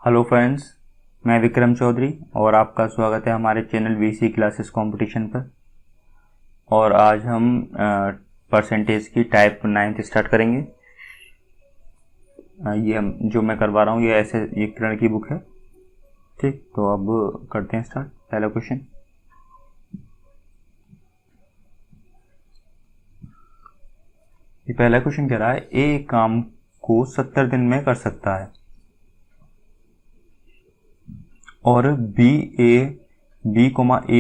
Hello friends, मैं विक्रम चौधरी और आपका स्वागत है हमारे चैनल वीसी क्लासेस कंपटीशन पर। और आज हम परसेंटेज की टाइप 9 स्टार्ट करेंगे। ये हम जो मैं करवा रहा हूँ ये ऐसे ये किरण की बुक है। ठीक, तो अब करते हैं स्टार्ट। पहला क्वेश्चन, ये पहला क्वेश्चन कह रहा है ए काम को 70 दिन में कर सकता है और बी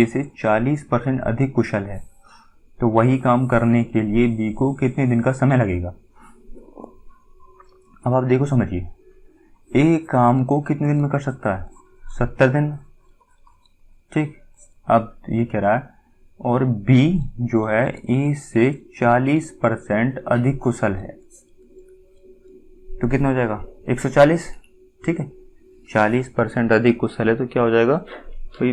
से 40% अधिक कुशल है, तो वही काम करने के लिए बी को कितने दिन का समय लगेगा। अब आप देखो, समझिए, ए काम को कितने दिन में कर सकता है, 70 दिन। ठीक, अब ये कह रहा है और बी जो है ए से 40% अधिक कुशल है, तो कितना हो जाएगा 140। ठीक है, 40% अधिक कुशल है तो क्या हो जाएगा, तो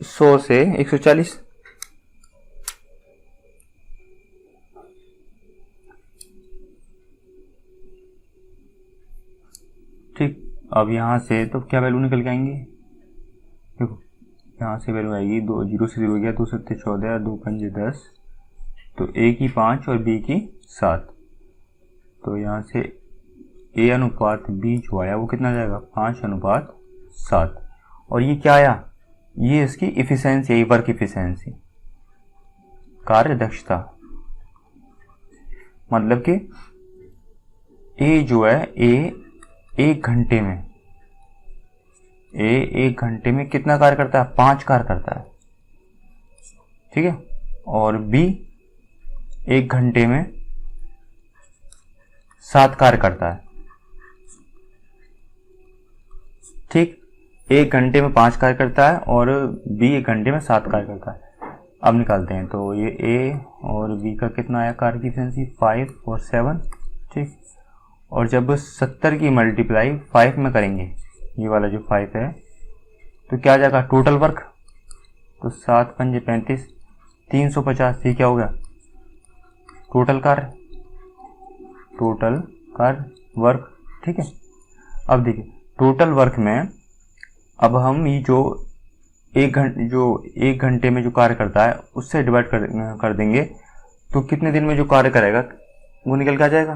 100 से 140। ठीक, अब यहाँ से तो क्या वैल्यू निकल के आएंगे, देखो यहाँ से वैल्यू आएगी 2, 0 से 0 गया, 2 7 14, 2 5 10, तो ए की 5 और बी की 7, तो यहाँ से ए अनुपात बी जो आया वो कितना जाएगा 5:7। और ये क्या आया, ये इसकी इफिशिएंसी, वर्क इफिशिएंसी, कार्य दक्षता। मतलब कि ए जो है एक घंटे में कितना कार्य करता है, 5 कार्य करता है। ठीक है, और बी 1 घंटे में 7 कार्य करता है। ठीक, 1 घंटे में 5 कार्य करता है और बी 1 घंटे में 7 कार्य करता है। अब निकालते हैं, तो ये ए और बी का कितना आया कार्य की एफिशिएंसी, 5 और 7। ठीक, और जब 70 की मल्टीप्लाई 5 में करेंगे, ये वाला जो 5 है, तो क्या आ जाएगा टोटल वर्क, तो 7 5 35, 350। ये क्या हो गया टोटल कार्य वर्क। ठीक है, अब देखिए टोटल वर्क में अब हम ये जो एक घंटे में जो कार्य करता है उससे डिवाइड कर देंगे, तो कितने दिन में जो कार्य करेगा वो निकल के आ जाएगा।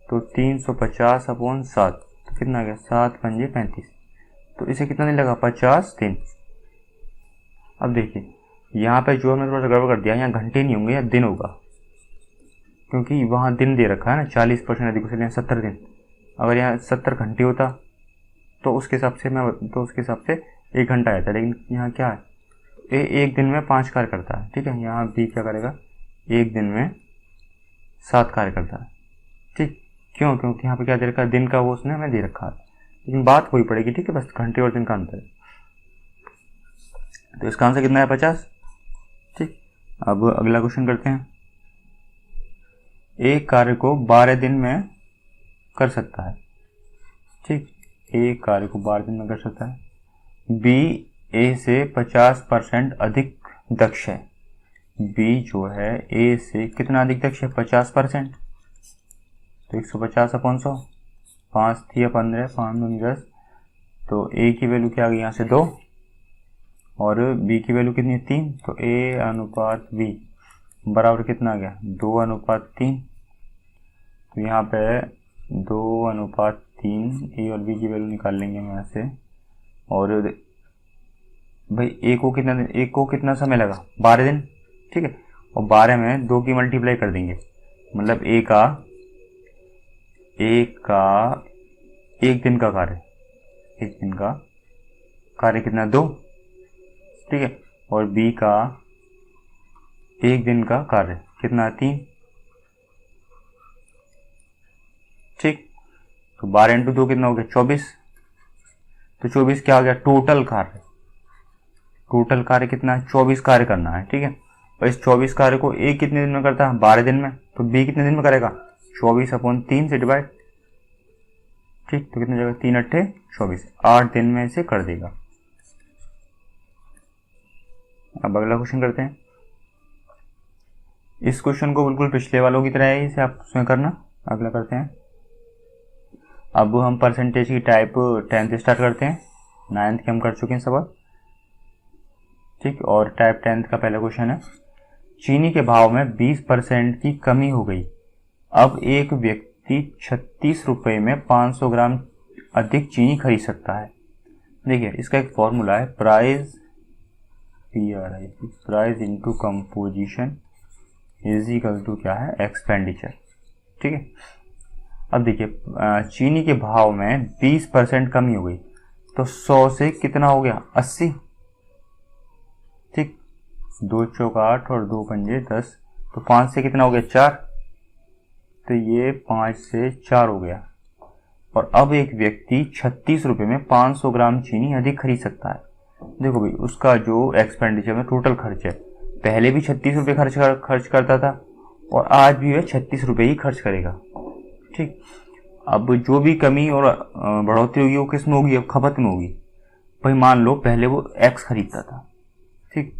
तो 350/7, तो कितना आ गया 7 5 35, तो इसे कितना दिन लगा 50 दिन। अब देखिए यहाँ पे जो हमने थोड़ा सा गड़बड़ कर दिया, यहाँ घंटे नहीं होंगे, या दिन होगा, क्योंकि वहाँ दिन दे रखा है ना 40% अधिक कुशल, यहाँ 70 दिन। अगर यहाँ 70 घंटे होता तो उसके हिसाब से 1 घंटा आता, लेकिन यहाँ क्या है, एक दिन में 5 कार्य करता है। ठीक है, यहाँ बी क्या करेगा, 1 दिन में 7 कार्य करता है। ठीक, क्यों, क्योंकि यहाँ पे क्या दे रखा है, दिन का वो उसने हमें दे रखा है, लेकिन बात वही पड़ेगी। ठीक है, बस घंटे और दिन का अंतर है। तो इसका आंसर कितना है 50। ठीक, अब अगला क्वेश्चन करते हैं। एक कार्य को 12 दिन में कर सकता है। ठीक, एक कार्य को 12 दिन में कर सकता है। बी ए से 50% अधिक दक्ष है। बी जो है ए से कितना अधिक दक्ष है, 50%, तो 150/100, 5 थी 15, 5 दूनी 10, तो ए की वैल्यू क्या आ गई यहाँ से 2 और बी की वैल्यू कितनी है 3, तो ए अनुपात बी बराबर कितना आ गया 2:3। तो यहाँ पे 2:3 ए और बी की वैल्यू निकाल लेंगे हम यहाँ से। और भाई ए को कितना समय लगा 12 दिन। ठीक है, और 12 में 2 की मल्टीप्लाई कर देंगे, मतलब ए का 1 दिन का कार्य कितना 2। ठीक है, और बी का 1 दिन का कार्य कितना 3। ठीक, तो 12 × 2 कितना हो गया 24, तो 24 क्या आ गया टोटल कार्य कितना है 24 कार्य करना है। ठीक है, और इस 24 कार्य को ए कितने दिन में करता है 12 दिन में, तो बी कितने दिन में करेगा 24/3 से डिवाइड। ठीक, तो कितनी जगह 3 8 24, 8 दिन में इसे कर देगा। अब अगला क्वेश्चन करते हैं। इस क्वेश्चन को बिल्कुल पिछले वालों की तरह है, इसे आप उसमें करना। अगला करते हैं। अब हम परसेंटेज की टाइप 10 से स्टार्ट करते हैं। 9th के हम कर चुके हैं सवाल, ठीक। और टाइप 10 का पहला क्वेश्चन है, चीनी के भाव में 20% की कमी हो गई। अब एक व्यक्ति 36 रुपये में 500 ग्राम अधिक चीनी खरीद सकता है। देखिए इसका एक फॉर्मूला है, price price into composition is equal to क्या है, एक्सपेंडिचर, ठीक है। अब देखिए चीनी के भाव में 20% कमी हो गई, तो 100 से कितना हो गया, 80, ठीक। 2 चौक 8 और 2 पंजे 10, तो 5 से कितना हो गया, 4, तो ये 5 से 4 हो गया। और अब एक व्यक्ति 36 रुपये में 500 ग्राम चीनी अधिक खरीद सकता है। देखो भाई उसका जो एक्सपेंडिचर में टोटल खर्च है, पहले भी 36 रुपये खर्च करता था और आज भी वह 36 रुपये ही खर्च करेगा, ठीक। अब जो भी कमी और बढ़ोतरी होगी वो किस में होगी, अब खपत में होगी। भाई मान लो पहले वो X खरीदता था, ठीक,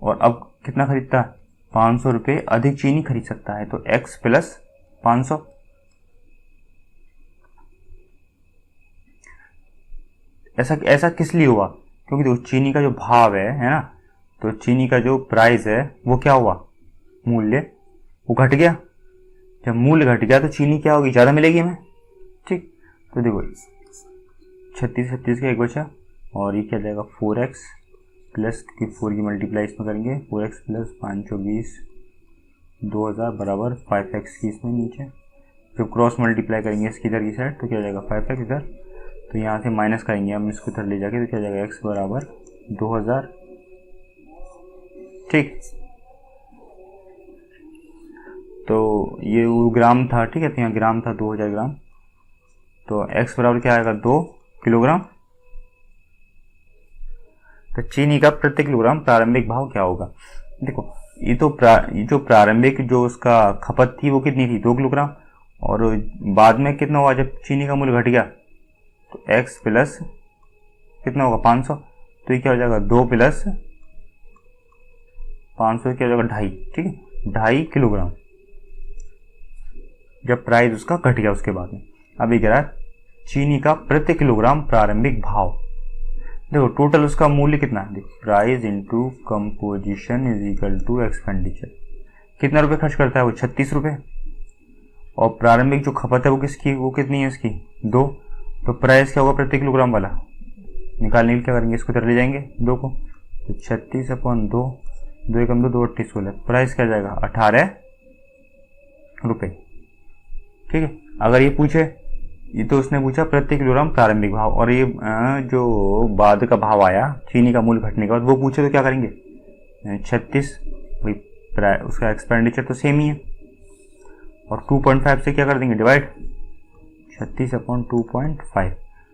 और अब कितना खरीदता है, 500 रुपये अधिक चीनी खरीद सकता है, तो X प्लस 500। ऐसा किस लिए हुआ, क्योंकि देखो चीनी का जो भाव है ना, तो चीनी का जो प्राइस है वो क्या हुआ, मूल्य वो घट गया। जब मूल्य घट गया तो चीनी क्या होगी, ज़्यादा मिलेगी हमें, ठीक। तो देखो 36 का एक बचा, और ये क्या जाएगा 4x प्लस 4 की मल्टीप्लाई इसमें करेंगे, 4x प्लस 520 2000 बराबर 5x की इसमें नीचे। जब क्रॉस मल्टीप्लाई करेंगे इसकी इधर की साइड तो क्या जाएगा 5x इधर, तो यहाँ से माइनस करेंगे हम इसको इधर ले जाके, तो क्या जाएगा x बराबर 2000, ठीक। तो ये वो ग्राम था, ठीक है, तो यहाँ ग्राम था 2000 ग्राम, तो x बराबर क्या आएगा 2 किलोग्राम। तो चीनी का प्रति किलोग्राम प्रारंभिक भाव क्या होगा, देखो ये जो प्रारंभिक जो उसका खपत थी वो कितनी थी, 2 किलोग्राम, और बाद में कितना हुआ जब चीनी का मूल्य घट गया, तो x प्लस कितना होगा 500, तो ये क्या हो जाएगा 2 प्लस 500 क्या हो जाएगा 2.5, ठीक है, 2.5 किलोग्राम जब प्राइस उसका घट गया उसके बाद में। अब ये कह रहा है चीनी का प्रति किलोग्राम प्रारंभिक भाव। देखो टोटल उसका मूल्य कितना है, price into composition is equal to expenditure. कितना रुपए खर्च करता है वो 36 रुपये, और प्रारंभिक जो खपत है वो किसकी, वो कितनी है इसकी 2, तो प्राइस क्या होगा प्रति किलोग्राम वाला, निकालने के लिए क्या करेंगे, इसको इधर ले जाएंगे 2 को, तो 36/2, 2 एकम 2, 2 28 16, प्राइस क्या जाएगा 18 रुपये, ठीक है। अगर ये पूछे, ये तो उसने पूछा प्रति किलोग्राम प्रारंभिक भाव, और ये जो बाद का भाव आया चीनी का मूल्य घटने के बाद वो पूछे तो क्या करेंगे 36, भाई उसका एक्सपेंडिचर तो सेम ही है, और 2.5 से क्या कर देंगे डिवाइड, 36/2.5,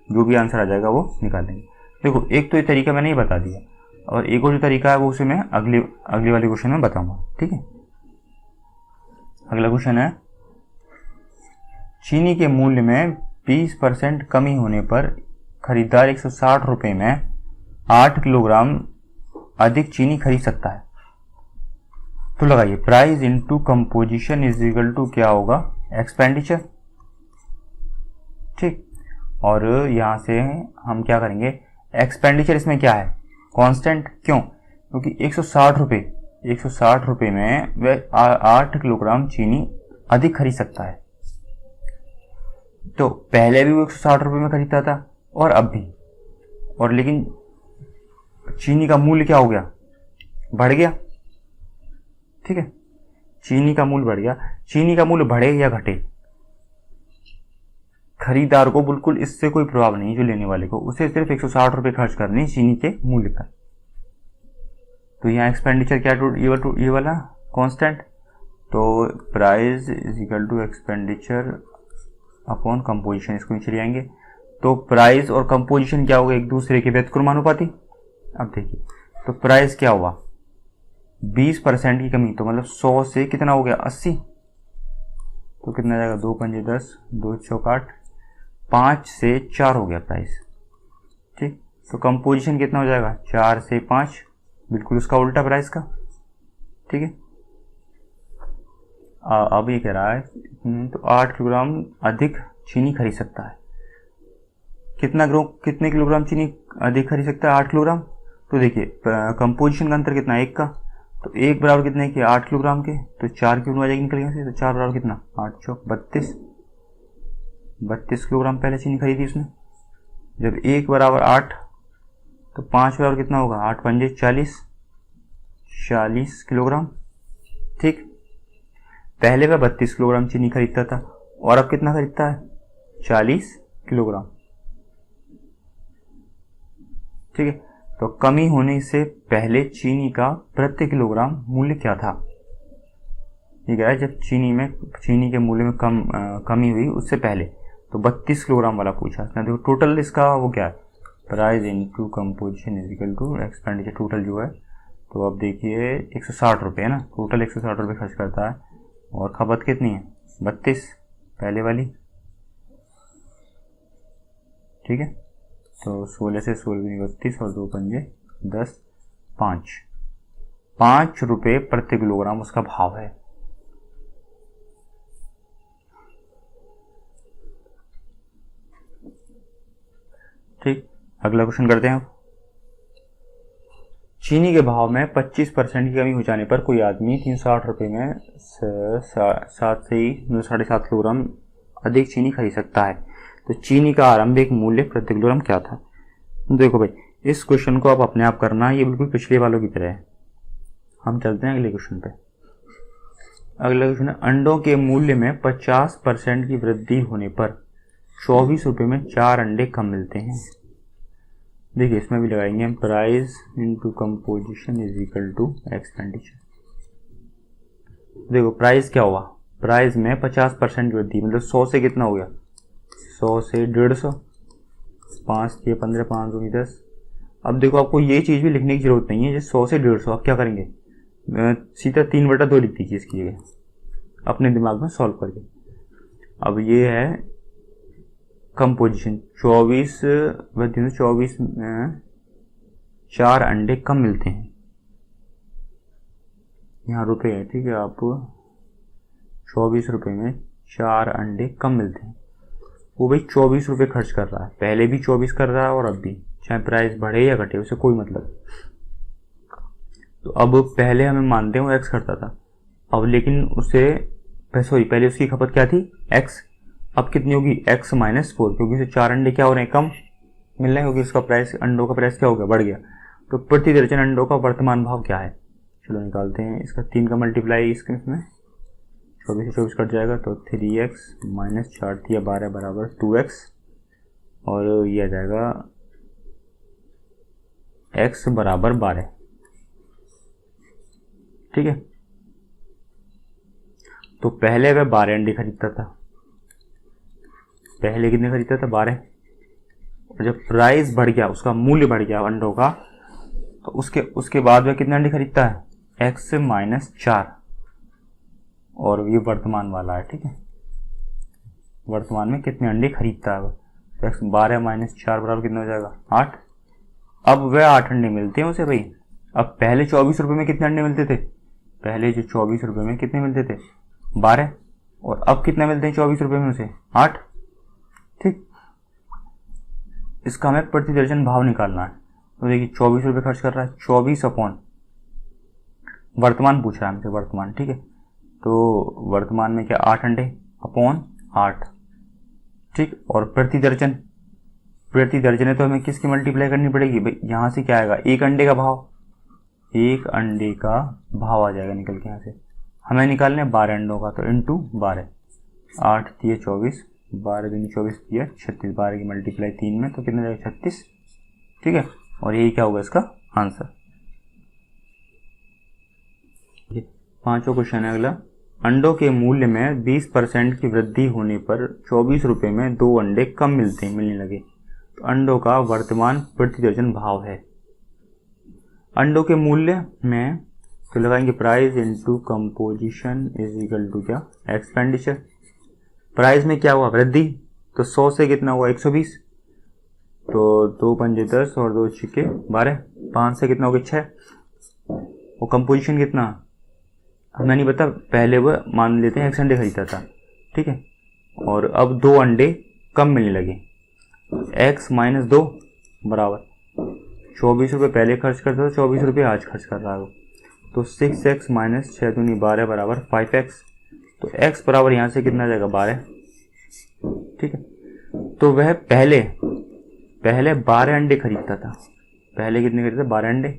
जो भी आंसर आ जाएगा वो निकाल देंगे। देखो एक तो ये तरीका मैंने ही बता दिया, और एक और जो तरीका है वो उसे मैं अगले वाले क्वेश्चन में बताऊंगा, ठीक है। अगला क्वेश्चन है, चीनी के मूल्य में 20% कमी होने पर खरीदार 160 रुपये में 8 किलोग्राम अधिक चीनी खरीद सकता है। तो लगाइए price into composition is equal to क्या होगा, एक्सपेंडिचर, ठीक। और यहां से हम क्या करेंगे, एक्सपेंडिचर इसमें क्या है कांस्टेंट, क्यों, क्योंकि 160 रुपये में वह 8 किलोग्राम चीनी अधिक खरीद सकता है। तो पहले भी वो 160 रुपये में खरीदता था और अब भी, और लेकिन चीनी का मूल्य क्या हो गया, बढ़ गया, ठीक है। चीनी का मूल्य बढ़ गया, चीनी का मूल्य बढ़े या घटे खरीदार को बिल्कुल इससे कोई प्रभाव नहीं, जो लेने वाले को उसे सिर्फ 160 रुपये खर्च करने चीनी के मूल्य पर। तो यहाँ एक्सपेंडिचर क्या, ये वाला कांस्टेंट, तो price is equal to expenditure upon composition, इसको नीचे ले आएंगे, तो प्राइस और कंपोजिशन क्या होगा, एक दूसरे के व्युत्क्रमानुपाती। अब देखिए तो प्राइस क्या हुआ 20% की कमी, तो मतलब 100 से कितना हो गया 80, तो कितना जाएगा 2 पंजे 10, 2 चौक 8, 5 से 4 हो गया प्राइस, ठीक। तो कंपोजिशन कितना हो जाएगा 4 से 5 बिल्कुल उसका उल्टा प्राइस का। ठीक है, अब ये कह रहा है तो 8 किलोग्राम अधिक चीनी खरीद सकता है। कितने किलोग्राम चीनी अधिक खरीद सकता है? 8 किलोग्राम। तो देखिए कंपोजिशन का अंतर कितना है, 1 का। तो 1 बराबर कितने के? 8 किलोग्राम के। तो 4 क्यों आ जाएगी निकल यहाँ से, तो 4 बराबर कितना? 8 चौक 32 किलोग्राम पहले चीनी खरीदी उसने। जब 1 बराबर 8 तो 5 बराबर कितना होगा? 8 पंजे 40 किलोग्राम। ठीक, पहले वह 32 किलोग्राम चीनी खरीदता था और अब कितना खरीदता है? 40 किलोग्राम। ठीक है, तो कमी होने से पहले चीनी का प्रति किलोग्राम मूल्य क्या था? ठीक है, जब चीनी के मूल्य में कमी हुई उससे पहले, तो 32 किलोग्राम वाला पूछा। देखो टोटल इसका वो क्या है, price into composition is equal to expenditure total जो है। तो अब देखिए 160 रुपये है ना, टोटल 160 रुपये खर्च करता है और खपत कितनी है? 32 पहले वाली। ठीक है, तो 16 से 16 32 और 2 पंजे 10, 5 रुपये प्रति किलोग्राम उसका भाव है। ठीक, अगला क्वेश्चन करते हैं। चीनी के भाव में 25% की कमी हो जाने पर कोई आदमी 360 रुपये में 7 से 7.5 किलोग्राम अधिक चीनी खरीद सकता है। तो चीनी का आरंभिक मूल्य प्रति किलोग्राम क्या था? देखो भाई, इस क्वेश्चन को आप अपने आप करना, ये बिल्कुल पिछले वालों की तरह है। हम चलते हैं अगले क्वेश्चन पे। अगला क्वेश्चन है, अंडों के मूल्य में 50% की वृद्धि होने पर 24 रुपये में 4 अंडे कम मिलते हैं। देखिए इसमें भी लगाएंगे हम price into composition is equal to expenditure. देखो प्राइस क्या हुआ, प्राइस में 50% वृद्धि, मतलब 100 से कितना हो गया? 100 से 150, 5 दिए 15, 5 दूनी 10। अब देखो आपको ये चीज़ भी लिखने की जरूरत नहीं है, जैसे 100 से 150 आप क्या करेंगे, सीधा 3/2 लिख दीजिए इसकी जगह अपने दिमाग में सॉल्व करके। अब ये है कंपोजिशन, 24 वृद्धि में 24 में 4 अंडे कम मिलते हैं। यहाँ रुपये है, ठीक है, आप 24 रुपये में 4 अंडे कम मिलते हैं। वो भाई 24 रुपये खर्च कर रहा है, पहले भी 24 कर रहा है और अब भी, चाहे प्राइस बढ़े या घटे उसे कोई मतलब। तो अब पहले हमें मानते हैं वो एक्स करता था, अब लेकिन उसे सॉरी पहले उसकी खपत क्या थी? एक्स। अब कितनी होगी? एक्स माइनस 4, क्योंकि उसे 4 अंडे क्या हो रहे हैं? कम मिल रहे हैं, क्योंकि उसका प्राइस, अंडों का प्राइस क्या हो गया? बढ़ गया। तो प्रति दर्जन अंडों का वर्तमान भाव क्या है? चलो निकालते हैं इसका, 3 का मल्टीप्लाई इसमें 24 से 24 कट जाएगा, तो 3x माइनस 4 दिया 12 बराबर 2x, और ये आ जाएगा x बराबर 12। ठीक है, तो पहले वह 12 अंडे खरीदता था, पहले कितने खरीदता था? 12। और जब प्राइस बढ़ गया, उसका मूल्य बढ़ गया अंडों का, तो उसके बाद वह कितने अंडे खरीदता है? x माइनस 4, और ये वर्तमान वाला है। ठीक है, वर्तमान में कितने अंडे खरीदता है? तो x 12 माइनस 4 बराबर कितना हो जाएगा? 8। अब वह 8 अंडे मिलते हैं उसे भाई। अब पहले 24 रुपये में कितने अंडे मिलते थे? पहले जो 24 रुपये में कितने मिलते थे? 12। और अब कितने मिलते हैं 24 रुपये में उसे? 8। ठीक, इसका हमें प्रति दर्जन भाव निकालना है। तो देखिए 24 रुपये खर्च कर रहा है, 24 अपॉन वर्तमान पूछ रहा है हमसे, वर्तमान। ठीक है, तो वर्तमान में क्या? 8 अंडे अपॉन 8। ठीक, और प्रति दर्जन है तो हमें किसकी मल्टीप्लाई करनी पड़ेगी भाई? यहाँ से क्या आएगा? 1 अंडे का भाव, 1 अंडे का भाव आ जाएगा निकल के। यहाँ से हमें निकालने 12 अंडों का, तो इंटू 12, 8 दिए 24, 12 दूनी 24 दिया 36, 12 की मल्टीप्लाई 3 में, तो कितना जाएगा? 36। ठीक है, और यही क्या होगा इसका आंसर। 5वां क्वेश्चन है अगला, अंडों के मूल्य में 20% की वृद्धि होने पर 24 रुपये में 2 अंडे कम मिलने लगे। तो अंडों का वर्तमान प्रति दर्जन भाव है। अंडों के मूल्य में तो लगाएंगे price into composition is equal to क्या? एक्सपेंडिचर। प्राइस में क्या हुआ? वृद्धि। तो 100 से कितना हुआ? 120, तो 2 पंजे 10 और 2 छिके 12, 5 से कितना हो गया? 6, और कंपोजिशन कितना हमें नहीं पता, पहले वह मान लेते हैं x अंडे खरीदा था, ठीक है, और अब 2 अंडे कम मिलने लगे, x माइनस 2 बराबर 24 रुपये पहले खर्च करता था, 24 रुपये आज खर्च कर रहा हो, तो 6x माइनस 6 दूनी 12 बराबर 5x। तो x बराबर यहाँ से कितना जाएगा 12, ठीक है। तो वह पहले 12 अंडे खरीदता था, पहले कितने खरीदता था 12 अंडे,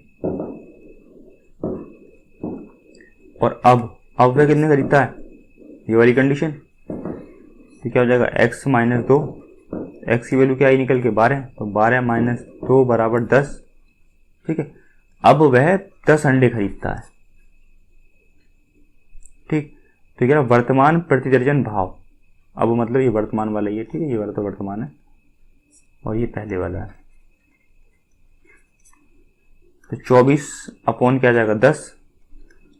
और अब वह कितने खरीदता है, ये वाली कंडीशन, तो क्या हो जाएगा x माइनस 2, x की वैल्यू क्या आई निकल के 12, तो 12 माइनस 2 बराबर 10, ठीक है। अब वह 10 अंडे खरीदता है, ठीक। तो क्या वर्तमान प्रति दर्जन भाव, अब मतलब ये वर्तमान वाला ही है, ठीक है, ये वाला तो वर्तमान है और ये पहले वाला है, तो 24 अपॉन क्या जाएगा 10,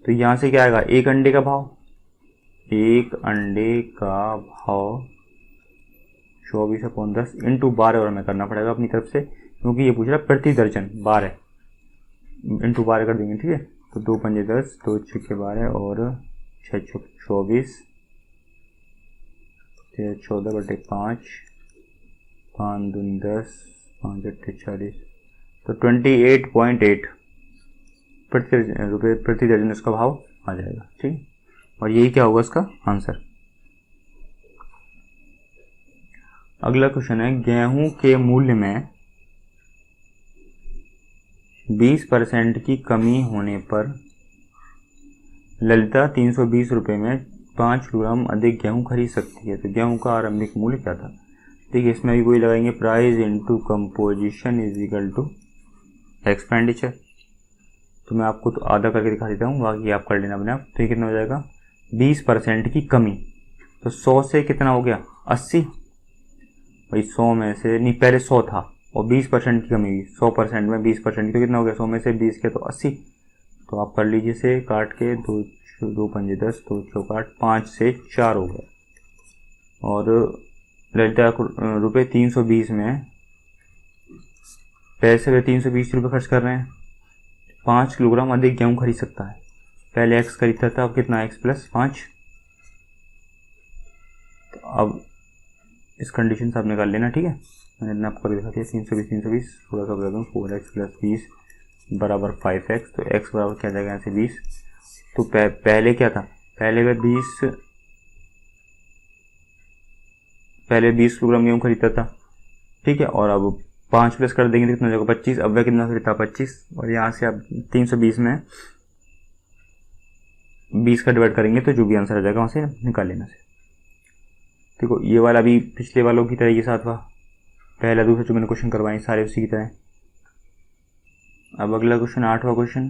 तो यहाँ से क्या आएगा एक अंडे का भाव, एक अंडे का भाव 24 अपॉन 10 इंटू 12, और हमें करना पड़ेगा अपनी तरफ से क्योंकि ये पूछ रहा है प्रति दर्जन, 12 इंटू 12 कर देंगे, ठीक है। तो 2 पंजे 10, 2 छक्के 12 और 6 चौक 24, 14 बटे 5, 5 दूनी 10, 5 अट्ठे 40, तो 28.8 रुपये प्रति दर्जन इसका भाव आ जाएगा, ठीक। और यही क्या होगा इसका आंसर। अगला क्वेश्चन है, गेहूं के मूल्य में 20% की कमी होने पर ललिता 320 रुपये में 5 किलोग्राम अधिक गेहूं खरीद सकती है, तो गेहूं का आरंभिक मूल्य क्या था। देखिए इसमें भी वही लगाएंगे, price into composition is equal to expenditure. तो मैं आपको तो आधा करके दिखा देता हूँ, बाकी आप कर लेना अपने आप। तो ये कितना हो जाएगा 20% की कमी, तो 100 से कितना हो गया 80, भाई 100 में से नहीं, पहले 100 था और 20% की कमी हुई, 100% में 20% की, तो कितना हो गया 100 में से 20 के तो 80। तो आप कर लीजिए से काट के, 2 पंजे 10, 2 चौक 8, 5 से 4 हो गया। और ललिता रुपये 320 में पैसे वे 320 रुपये खर्च कर रहे हैं, 5 किलोग्राम अधिक गेहूँ खरीद सकता है। पहले x खरीदता था, अब कितना x प्लस 5। तो अब इस कंडीशन से आप निकाल लेना, ठीक है। मैंने आपको दिखा दिया 320 थोड़ा सा बता दूँ, 4x प्लस 20 बराबर 5x। तो x बराबर क्या जाएगा यहाँ से 20। तो पहले क्या था, पहले 20 किलोग्राम गेहूँ खरीदता था, ठीक है। और अब 5 प्लस कर देंगे तो कितना जाएगा 25। अब वह कितना खरीदता 25, और यहाँ से आप 320 में 20 का डिवाइड करेंगे तो जो भी आंसर आ जाएगा वहाँ से निकाल लेना से। देखो ये वाला भी पिछले वालों की तरह ये साथ हुआ, पहला दूसरा जो मैंने क्वेश्चन करवाए सारे उसी की तरह। अब अगला क्वेश्चन 8वां क्वेश्चन,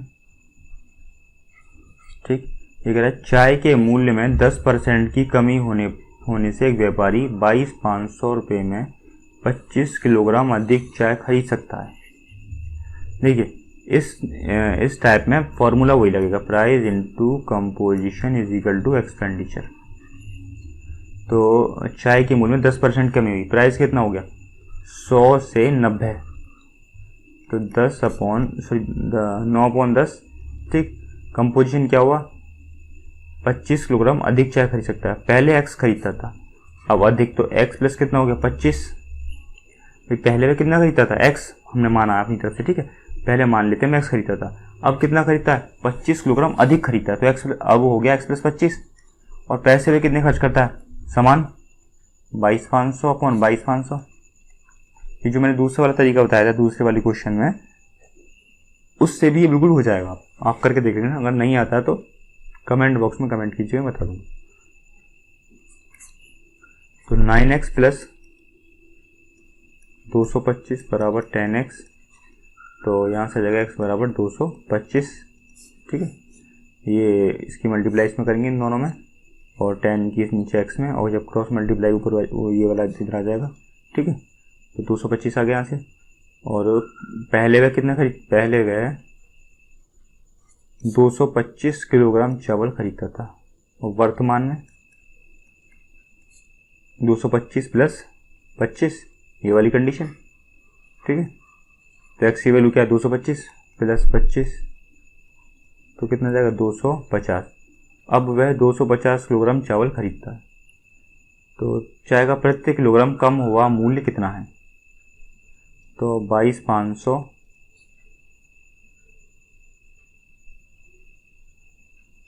ठीक। ये कह रहा है चाय के मूल्य में 10% की कमी होने से एक व्यापारी 22,500 रुपये में 25 किलोग्राम अधिक चाय खरीद सकता है। देखिए इस टाइप में फॉर्मूला वही लगेगा, price into composition is equal to expenditure. तो चाय के मूल्य में 10% कमी हुई, प्राइस कितना हो गया 100 से 90, तो 9/10, ठीक। कंपोजिशन क्या हुआ 25 किलोग्राम अधिक चाय खरीद सकता है। पहले x खरीदता था, अब अधिक, तो x प्लस कितना हो गया 25। पहले में कितना खरीदता था x, हमने माना अपनी तरफ से, ठीक है। पहले मान लेते हैं मैं x खरीदता था, अब कितना खरीदता है 25 किलोग्राम अधिक खरीदता है, तो x अब हो गया x प्लस 25। और पैसे में कितने खर्च करता है समान 22,500 अपॉन 22,500। ये जो मैंने दूसरे वाला तरीका बताया था दूसरे वाले क्वेश्चन में, उससे भी ये बिल्कुल हो जाएगा। आप करके देख लेना, अगर नहीं आता है तो कमेंट बॉक्स में कमेंट कीजिए, मैं बता दूंगा। तो 9x प्लस 225 बराबर 10x, तो यहाँ से जाएगा x बराबर 225, ठीक है। ये इसकी मल्टीप्लाई इसमें करेंगे इन दोनों में, और 10 की नीचे x में, और जब क्रॉस मल्टीप्लाई ऊपर वो ये वाला इधर आ जाएगा, ठीक है। तो 225 आ गया यहाँ से। और पहले वह कितना पहले वह 225 किलोग्राम चावल खरीदता था, और वर्तमान में 225 प्लस 25, ये वाली कंडीशन, ठीक है। तो x की वैल्यू क्या है 225 प्लस 25, तो कितना जाएगा 250। अब वह 250 किलोग्राम चावल खरीदता है, तो चाय का प्रति किलोग्राम कम हुआ मूल्य कितना है? तो 22,500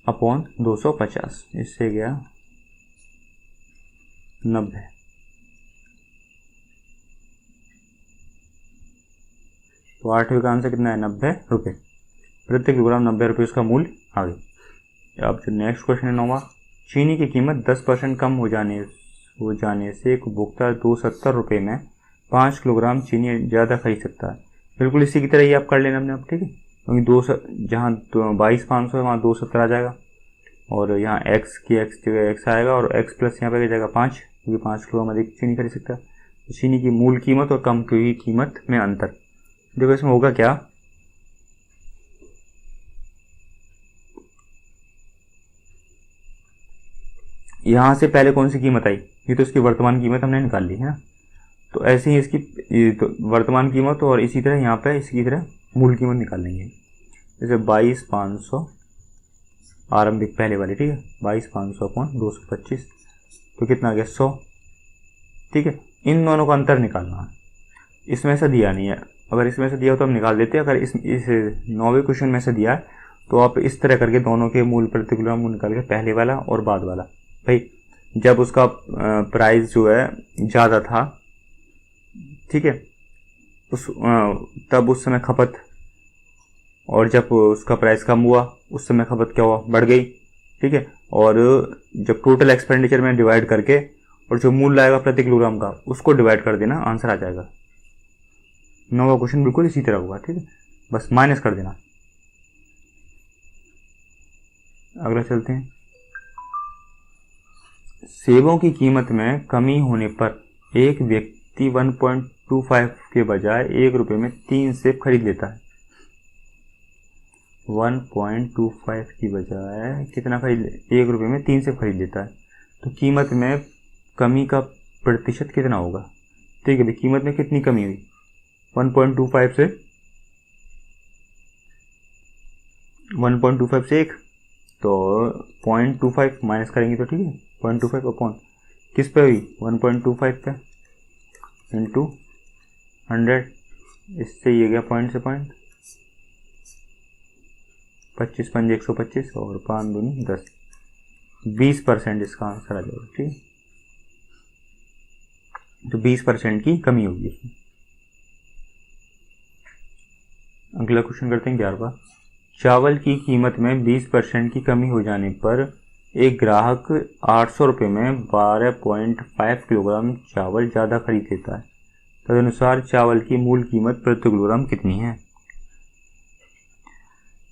अपॉन 250, इससे गया 90। तो 8वीं का आंसर कितना है? 90 रुपये प्रति किलोग्राम, 90 रुपये इसका मूल्य आ गया। अब जो नेक्स्ट क्वेश्चन है 9वां, चीनी की कीमत 10% कम हो जाने से उपभोक्ता 270 रुपये में 5 किलोग्राम चीनी ज़्यादा खरीद सकता है। बिल्कुल इसी की तरह ही आप कर लेना अपने आप, ठीक है, क्योंकि जहाँ 22,500 है वहाँ 270 आ जाएगा, और यहाँ x की x जगह x आएगा, और x प्लस यहाँ पे जाएगा 5, क्योंकि 5 किलोग्राम अधिक चीनी खरीद सकता है। तो चीनी की मूल कीमत और कम की कीमत में अंतर, देखो इसमें होगा क्या, यहाँ से पहले कौन सी कीमत आई? ये तो इसकी वर्तमान कीमत हमने निकाल ली है ना, तो ऐसे ही इसकी तो वर्तमान कीमत और इसी तरह यहाँ पे इसी तरह मूल कीमत निकाल लेंगे। जैसे 22,500 आरंभिक पहले वाली, ठीक है, 22,500 अपॉन 225, तो कितना आ गया 100, ठीक है। इन दोनों का अंतर निकालना है, इसमें से दिया नहीं है, अगर इसमें से दिया हो तो हम निकाल देते हैं, अगर इस 9वें क्वेश्चन में से दिया है तो आप इस तरह करके दोनों के मूल प्रति किलोग्राम मूल निकाल के, पहले वाला और बाद वाला। भाई जब उसका प्राइस जो है ज़्यादा था, ठीक है, तब उस समय खपत, और जब उसका प्राइस कम हुआ उस समय खपत क्या हुआ? बढ़ गई, ठीक है। और जब टोटल एक्सपेंडिचर में डिवाइड करके और जो मूल्य आएगा प्रति किलोग्राम का उसको डिवाइड कर देना, आंसर आ जाएगा। 9वां क्वेश्चन बिल्कुल इसी तरह होगा, ठीक है, बस माइनस कर देना। अगला चलते हैं, सेबों की कीमत में कमी होने पर एक व्यक्ति 1.25 के बजाय 1 रुपये में 3 सेब खरीद लेता है। 1.25 की बजाय कितना खरीद? 1 रुपये में 3 सेब खरीद लेता है, तो कीमत में कमी का प्रतिशत कितना होगा? ठीक है भाई, कीमत में कितनी कमी हुई? 1.25 से 1 तो 0.25 माइनस करेंगे तो ठीक है, 0.25 अपॉन किस पे हुई? 1.25 पे इंटू 100, इससे ये गया पॉइंट से पॉइंट, 25 पंजे 125 और 5 दूनी 10, 20% इसका आंसर आ जाएगा, ठीक है। तो 20% की कमी होगी इसमें। अगला क्वेश्चन करते हैं 11वां, चावल की कीमत में 20% की कमी हो जाने पर एक ग्राहक 800 रुपये में 12.5 किलोग्राम चावल ज़्यादा खरीद लेता है, तदनुसार चावल की मूल कीमत प्रति किलोग्राम कितनी है?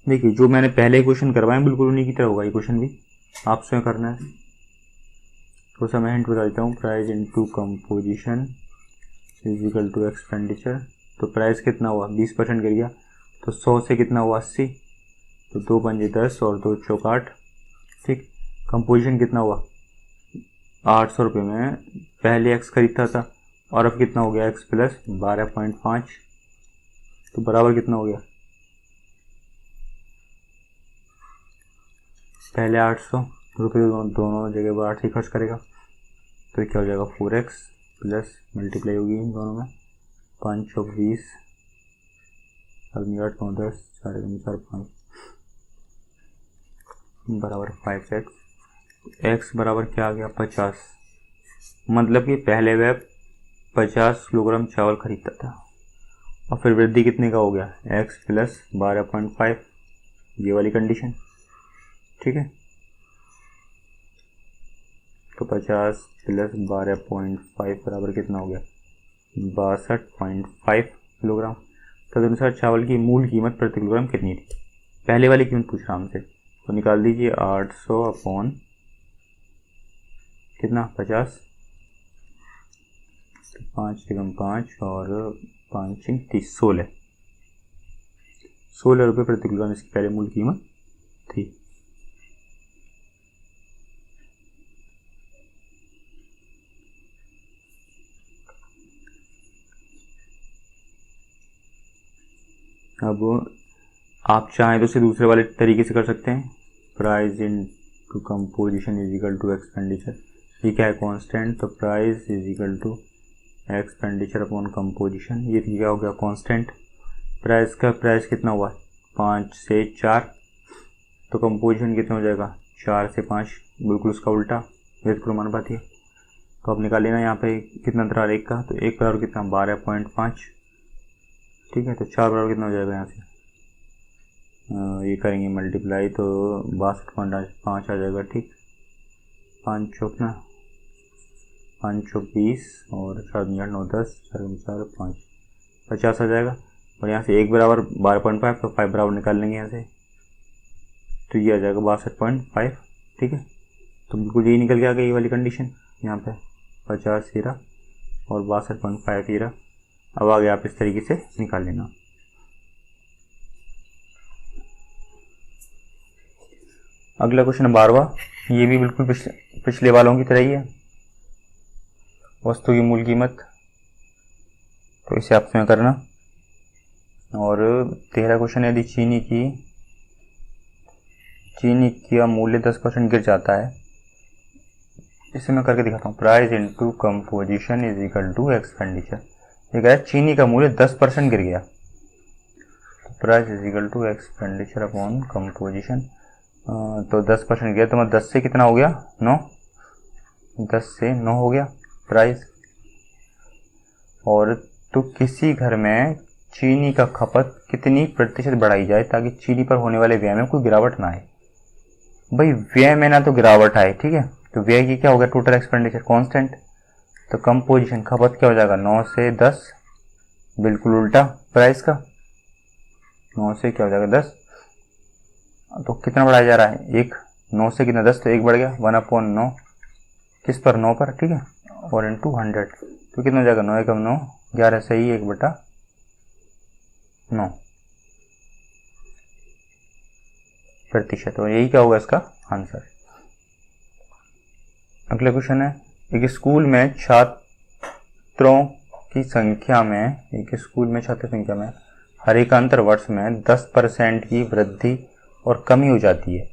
देखिए जो मैंने पहले क्वेश्चन करवाए बिल्कुल उन्हीं की तरह होगा ये क्वेश्चन भी, आप स्वयं करना है। तो सा मैं हिंट बता देता हूँ, price into composition is equal to expenditure. तो प्राइस कितना हुआ? 20% गिर गया, तो 100 से कितना हुआ? 80, तो 2 पंजे 10 और 2 चौक 8, ठीक। कंपोजिशन कितना हुआ? 800 रुपये में पहले एक्स खरीदता था और अब कितना हो गया? एक्स प्लस 12.5, तो बराबर कितना हो गया? पहले 800 रुपये दोनों जगह पर 8 ही खर्च करेगा, तो क्या हो जाएगा? 4x प्लस मल्टीप्लाई होगी इन दोनों में, 5 चौक 20, 8 9 10 4 4 5 बराबर 5x। x बराबर क्या आ गया? 50, मतलब कि पहले वह 50 किलोग्राम चावल खरीदता था और फिर वृद्धि कितने का हो गया? x प्लस 12.5, ये वाली कंडीशन, ठीक है। तो 50 प्लस 12.5 बराबर कितना हो गया? 62.5 किलोग्राम। तदनुसार चावल की मूल कीमत प्रति किलोग्राम कितनी थी? पहले वाली कीमत पूछ रहा हमसे, तो निकाल दीजिए 800 अपॉन कितना? 50, 5 एकम 5 और 5 30, 16 रुपये प्रति किलोग्राम इसकी पहले मूल कीमत थी। अब आप चाहें तो इसे दूसरे वाले तरीके से कर सकते हैं, price into composition is equal to expenditure. ये क्या है, कांस्टेंट, तो price is equal to expenditure upon composition. ये क्या हो गया, कांस्टेंट। प्राइस का प्राइस कितना हुआ, 5 से 4, तो कंपोजिशन कितना हो जाएगा, 4 से 5, बिल्कुल उसका उल्टा, व्युत्क्रमानुपाती। तो अब निकाल लेना यहाँ पे कितना अंतराल एक का, तो एक बराबर कितना 12.5, ठीक है। तो 4 बराबर कितना हो जाएगा यहाँ से, ये करेंगे मल्टीप्लाई तो 62.5 आ जाएगा, ठीक। 5 चौक ना, 5 चौक 20 और 4 9 10, 4 5 50 आ जाएगा। और यहाँ से 1 बराबर 12.5, तो 5 बराबर निकाल लेंगे यहाँ से, तो ये आ जाएगा 62.5, ठीक है। तो बिल्कुल यही निकल के आ गई ये वाली कंडीशन, यहाँ पे 50 हीरा और 62.5 हीरा। अब आगे आप इस तरीके से निकाल लेना। अगला क्वेश्चन 12वां, ये भी बिल्कुल पिछले वालों की तरह ही है, वस्तु की मूल कीमत, तो इसे आप स्वयं करना। और 13 क्वेश्चन, यदि चीनी का मूल्य 10% गिर जाता है, इसे मैं करके दिखाता हूँ। Price into composition is equal to expenditure. ये कह रहा है चीनी का मूल्य 10% गिर गया, तो price is equal to expenditure upon composition. तो 10% गया, तो मतलब 10 से कितना हो गया, 9, 10 से 9 हो गया प्राइस। और तो किसी घर में चीनी का खपत कितनी प्रतिशत बढ़ाई जाए ताकि चीनी पर होने वाले व्यय में कोई गिरावट ना आए। भाई व्यय में ना तो गिरावट आए, ठीक है। तो व्यय की क्या हो गया, टोटल एक्सपेंडिचर कांस्टेंट, तो कंपोजिशन खपत क्या हो जाएगा, 9 से 10, बिल्कुल उल्टा प्राइस का, 9 से क्या हो जाएगा 10, तो कितना बढ़ाया जा रहा है, 1, 9 से कितना 10, तो 1 बढ़ गया, 1/9, किस पर, 9 पर, ठीक है। और इंटू 100, तो कितना हो जाएगा, 9 एकम 9, 11 सही 1/9 प्रतिशत। और यही क्या होगा इसका आंसर। अगला क्वेश्चन है, एक स्कूल में छात्रों की संख्या में हर एक अंतर वर्ष में 10% की वृद्धि और कमी हो जाती है।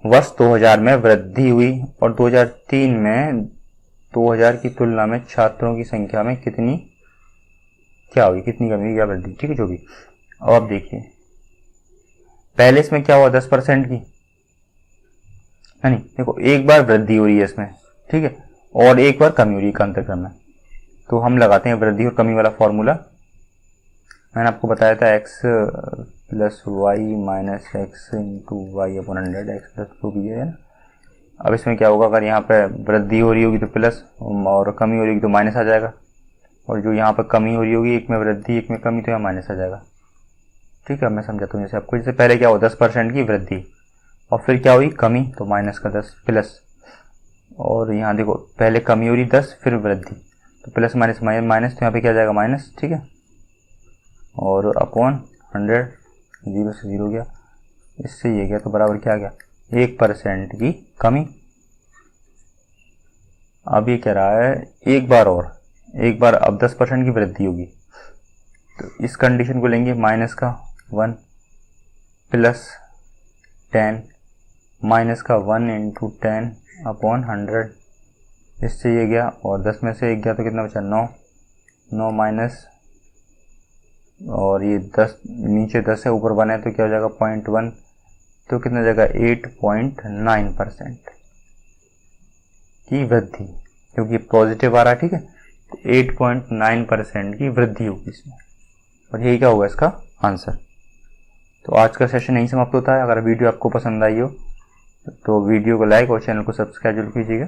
वर्ष 2000 में वृद्धि हुई और 2003 में 2000 की तुलना में छात्रों की संख्या में कितनी कमी हुई या वृद्धि, ठीक है, जो भी। अब आप देखिए, पहले इसमें क्या हुआ, 10% की, है नहीं, देखो एक बार वृद्धि हो रही है इसमें, ठीक है, और एक बार कमी हो रही है अंतरक्रम में। तो हम लगाते हैं वृद्धि और कमी वाला फॉर्मूला। मैंने आपको बताया था x plus Y minus X into Y upon 100, X plus 2 भी है ना। अब इसमें क्या होगा, अगर यहाँ पे वृद्धि हो रही होगी तो प्लस और कमी हो रही होगी तो माइनस आ जाएगा, और जो यहाँ पर कमी हो रही होगी, एक में वृद्धि एक में कमी, तो यहाँ माइनस आ जाएगा, ठीक है। मैं समझाता हूँ जैसे आपको, जैसे पहले क्या हुआ 10% की वृद्धि और फिर क्या हुई कमी, तो माइनस का 10 प्लस, और यहाँ देखो पहले कमी हो रही 10 फिर वृद्धि, तो प्लस माइनस माइनस, तो यहाँ पे क्या जाएगा माइनस, ठीक है, और अपॉन 100, 0 से 0 गया, इससे ये गया, तो बराबर क्या आ गया, 1% की कमी। अब ये कह रहा है एक बार अब 10% की वृद्धि होगी, तो इस कंडीशन को लेंगे माइनस का 1 प्लस 10 माइनस का 1 इंटू 10 अपॉन 100, इससे ये गया, और 10 में से 1 गया तो कितना बचा, 9 माइनस, और ये 10 नीचे 10 है ऊपर 1 है, तो क्या हो जाएगा 0.1, तो कितना जाएगा 8.9% की वृद्धि, क्योंकि पॉजिटिव आ रहा है, ठीक है, तो 8.9% की वृद्धि होगी इसमें, और यही क्या होगा इसका आंसर। तो आज का सेशन यहीं समाप्त होता है। अगर वीडियो आपको पसंद आई हो तो वीडियो को लाइक और चैनल को सब्सक्राइब जरूर कीजिएगा।